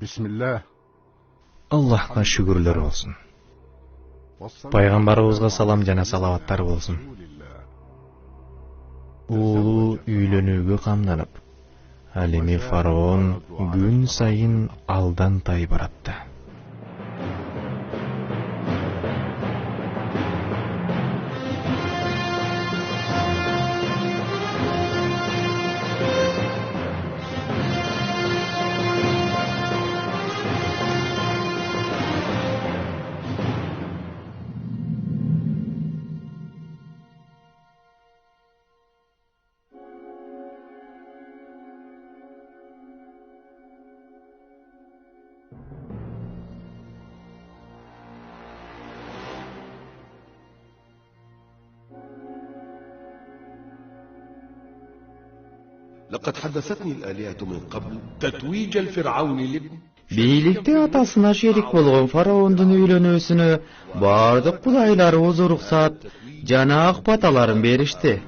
Bismillah. Аллахка шүгүрлөр болсун. Пайгамбарыбызга салам жана салаваттар болсун. Уулу үйлөнүүгө камданып, ал эми фараон күн сайын алдан тай баратты. لقد حدثتني الآلهة من قبل تتويج الفرعون لابن Бийликте атасына шерик болгон фараондун үйлөнүүсүнө бардык кудайларыбыз уруксат жана ак баталарын беришти.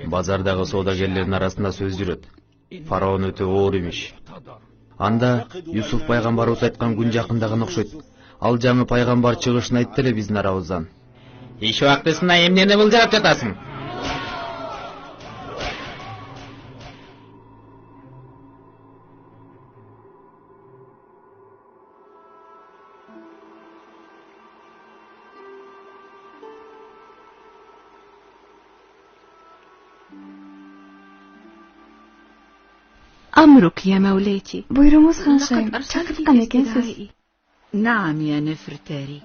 Базардагы соодагерлердин арасында сөз жүрөт. Фараон өтө оор имиш. Анда Юсуф пайгамбарыбыз айткан күн жакындаган окшойт. Ал жаңы пайгамбар чыгышын айтты эле биздин арабыздан. Иш убактысына эмнени былжырап жатасың? أمرك يا مولاتي. Buyurunuz hanşayım. Çakırtkan ekensiz. نعم يا نفرتاري.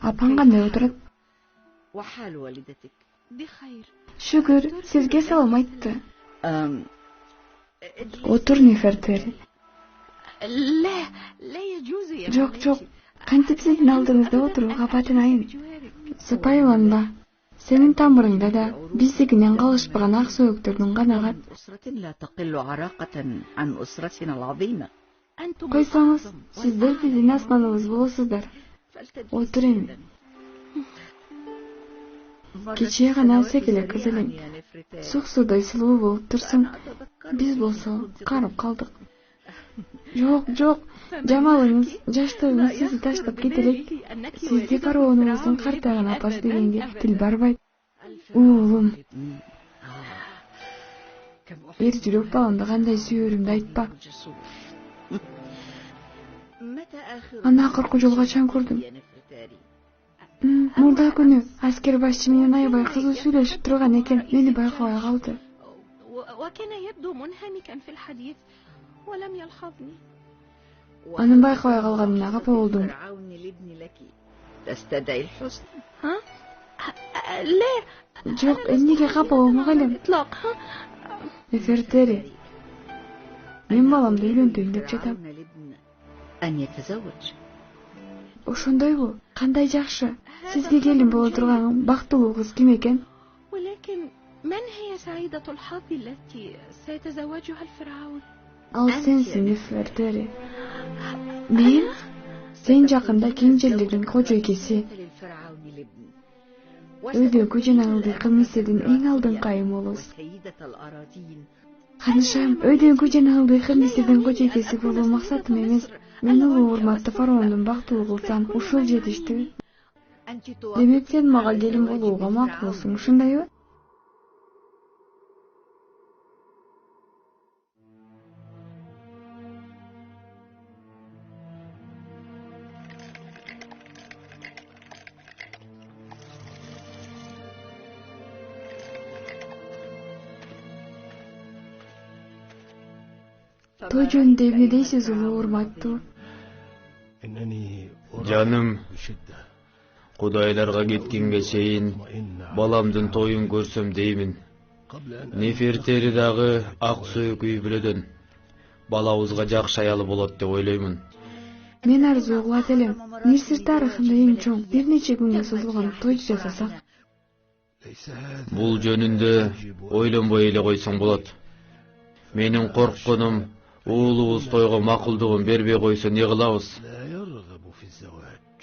Apanga ne oturup? وحال والدتك بخير. Şükür sizge salam aytdı. Otur Nefertari. لا لا يجوز يا Çok çok. Kantip sizin aldığınızda oturup kapatınayın. Sıpaylanma. Senin tamırında da bizdekinden kalışpağın ak soğukturduğun kanagat. Koysanız sizler bizim asmanımız bolasızlar. Oturun. Keçiye kana sekele kızılın. Suq suday sılığı bolup dursun. Biz bolsa kanıp kaldık. Yok. Jamalınız, jaştığınız sizi taşlap getirek. Sizde faraonumuzun kartağın apası degenge til barbay. Oğlum. Er jürek balanda kanday süyörümde aytpa. Ana akırkı jolga çan kurdum. Murda günü asker başçı menen aябай kızıl süйлöşüp turgan eken meni baykabay kaldı. Anın bayqabay kalganına kapa oldum. Жоқ, эмнеге капа болмок элем? Nefertari. Мен баламды үйлөндүрүн деп жатам. Ошондойбу? Кандай жакшы. Сизге келин боло турган бактылуу кыз ким экен? Ал сенсиң, Nefertari. Мен? Сен жакында кенжелердин кожо экеси. Өйдөгү жана ылдыйкы мисирдин эң алдыңкы айымолусуз. Канышам, өйдөгү жана ылдыйкы мисирдин кожо экеси болуу максатым эмес. Мен улуу урматтуу фараондун бактылуу кылсам, ушул жетишти. Демек сен мага келин болууга макулсуң, ушундайбы? Той жөнүндө эмне дейсиз, улуу урматтуу? Жаным, кудайларга кеткенге чейин баламдын тоюн көрсөм деймин. Nefertari дагы ак сөөк үй бүлөдөн балабызга жакшы аялы болот деп ойлоймун. Мен арзуу кылат элем. Мисир тарыхында эң чоң бир нече күнгө созулган той жасасак. Бул жөнүндө ойлонбой эле койсоң болот. Менин коркконум уулубуз тойго макулдугун бербей койсо не кылабыз? لا يرغب في الزواج.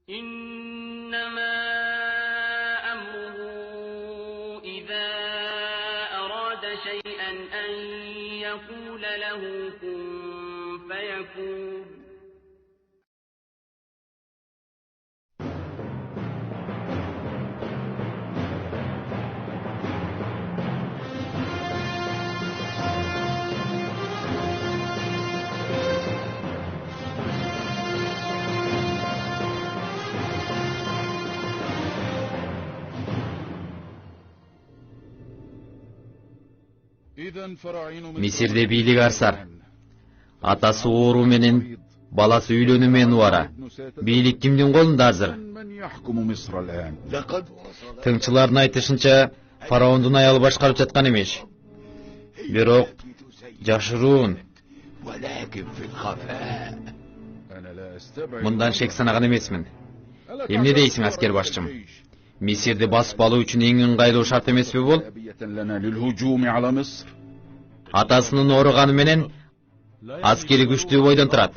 إنما أمره إذا أراد شيئا أن يقول له كن فيكون. Мисирде бийлик арсар. Атасы оору менен, баласы үйлөнүү менен убара. Бийлик кимдин колунда азыр? Тыңчылардын айтышынча, фараондун аялы башкарып жаткан эмес. Бирок жашыруун. Мындан шек санаган эмесмин. Эмне дейсиң, аскер башчым? Мисирди басып алуу үчүн эң ыңгайлуу шарт эмеспи бул? Атасынын ооруганы менен аскери күчтүү бойдон турат.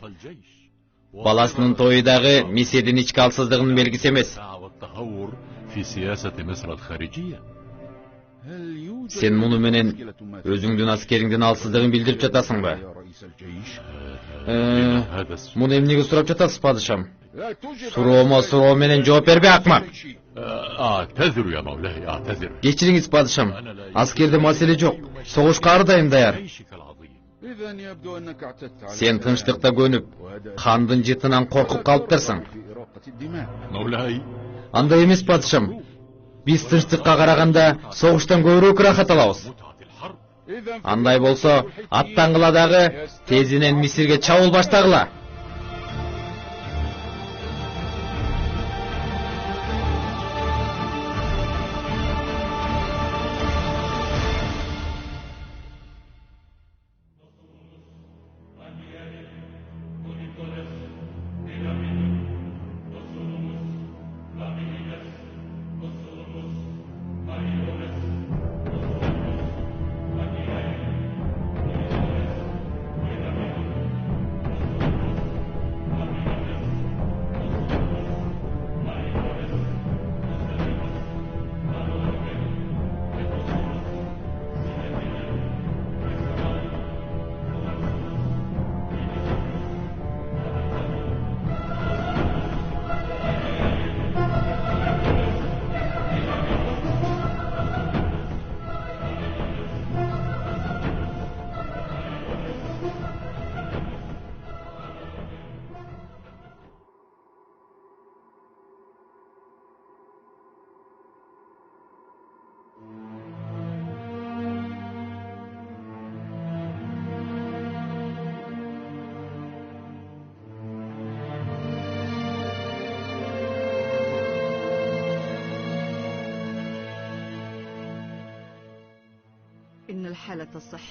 Баласынын тою дагы Мисирдин ички алсыздыгынын белгиси эмес. Сен муну менен өзүңдүн аскериңдин алсыздыгын билдирип жатасыңбы? Муну эмнеге сурап жатасыз, падышам? Суроо менен жооп бербе, акмак. أعتذر يا مولاي أعتذر. Кечириңиз, падышам. Аскерде маселе жок. Согушка ар дайым даяр. Сен тынчтыкта көнүп, кандын жытынан коркуп калыптырсың. مولاي Андай эмес, падышам. Биз тынчтыкка караганда согуштан көбүрөөк рахат алабыз. Андай болсо, аттангыла дагы тезинен Мисирге чабуул баштагыла.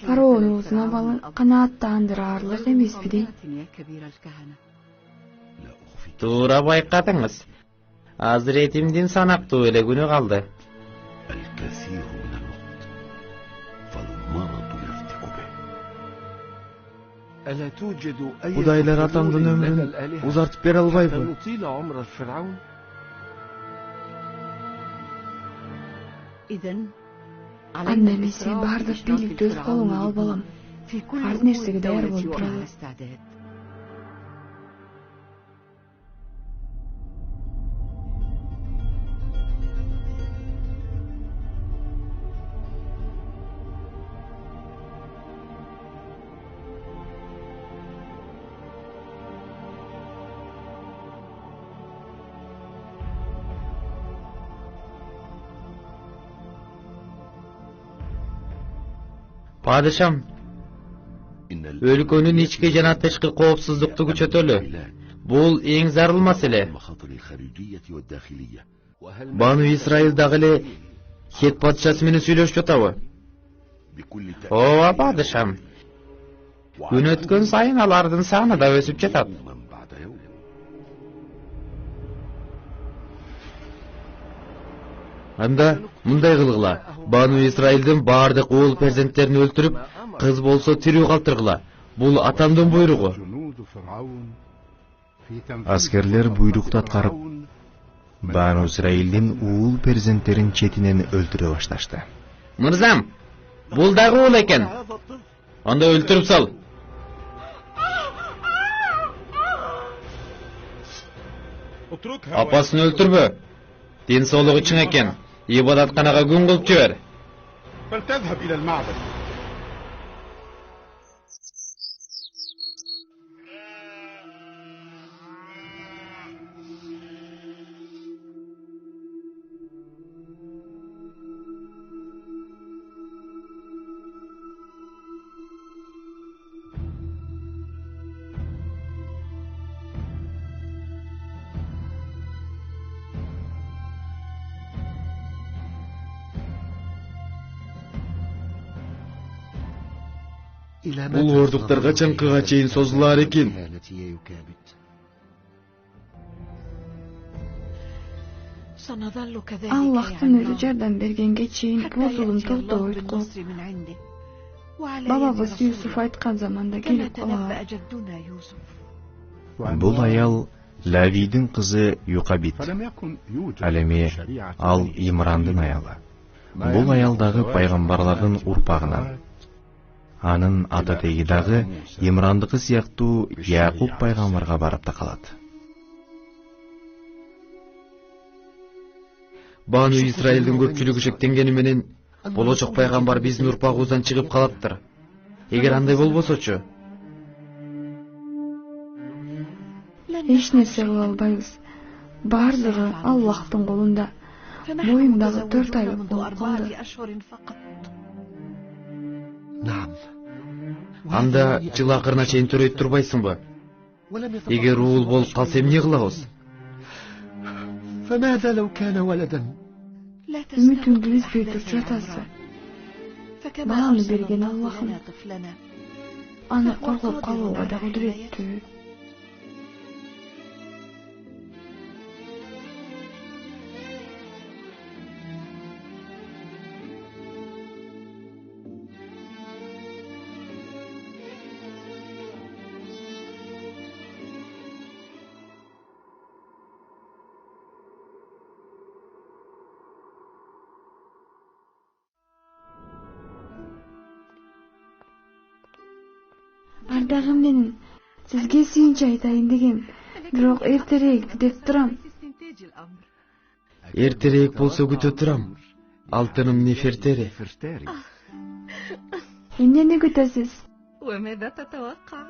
Фараонубуздун абалы канааттандырарлык эмеспи дейм. Туура байкадыңыз. Азыретимдин санактуу эле күнү калды. الكثير من الوقت فالمرض يفتك به. ألا توجد أي Кудайлар атамдын өмүрүн узартып бере албайбы? نطيل عمر الفرعون؟ Анда эмесе бардык бийликти өз колуңа ал, балам. Ар нерсеге даяр болуп туралы. Padişam, өлкөнүн ички жана тышкы коопсуздукту күчөтөлү. Бул эң зарыл маселе. Бану Исраил дагы эле Хет патшасы менен сүйлөшүп жатабы? Ооба, падышам. Күн өткөн сайын алардын саны да өсүп жатат. Анда мындай кылгыла. Бану Исраилдин баардык уул перзенттерин өлтүрүп, кыз болсо тирүү калтыргыла. Бул атамдын буйругу. Аскерлер буйрукту аткарып, Бану Исраилдин уул перзенттерин четинен өлтүрө башташты. Мырзам, бул дагы уул экен. Анда өлтүрүп сал. Апасын өлтүрбө. Дин соолугу чың экен. Ибадатканага күн кылып жибер. فلتذهب إلى المعبد. Бул ордуктар качанкыга чейин созулар экен? Аллахтын өзү жардам бергенге чейин бул зулум токтобойт го. Бабабыз Юсуф айткан заманда келип калат. Бул аял Лавидин кызы Юкабит. Ал эми ал Имрандын аялы. Бул аял дагы пайгамбарлардын урпагынан. Анын ата-теги дагы Имрандыкы сыяктуу Якуб пайгамбарга барып та калат. Бану Исраилдин көпчүлүгү шектенгени менен болочок пайгамбар биздин урпагыбыздан чыгып калаптыр. Эгер андай болбосочу, Эч нерсе кыла албайбыз. Бардыгы Аллахтын колунда. Боюмдагы 4 айлык болуп калды. анда жыл акырына чейин төрөйт турбайсыңбы? Эгер уул болуп калса эмне кылабыз? فماذا لو كان ولدا؟ Үмүтүңдү үзбөй турчу атасы. Баланы берген Аллахым. Аны коргоп калууга да кудуреттүү. Ардагым менин сизге сүйүнчү айтайын дегем, бирок эртерээк деп турам. Эртерээк болсо күтө турам. Алтыным Нефертери. Эмнени күтөсүз? وماذا تتوقع؟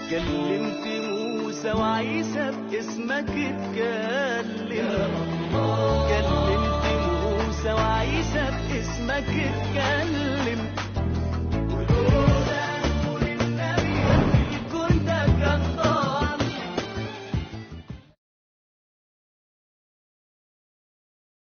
كلمت موسى وعيسى باسمك اتكلم. كلمت موسى وعيسى باسمك اتكلم.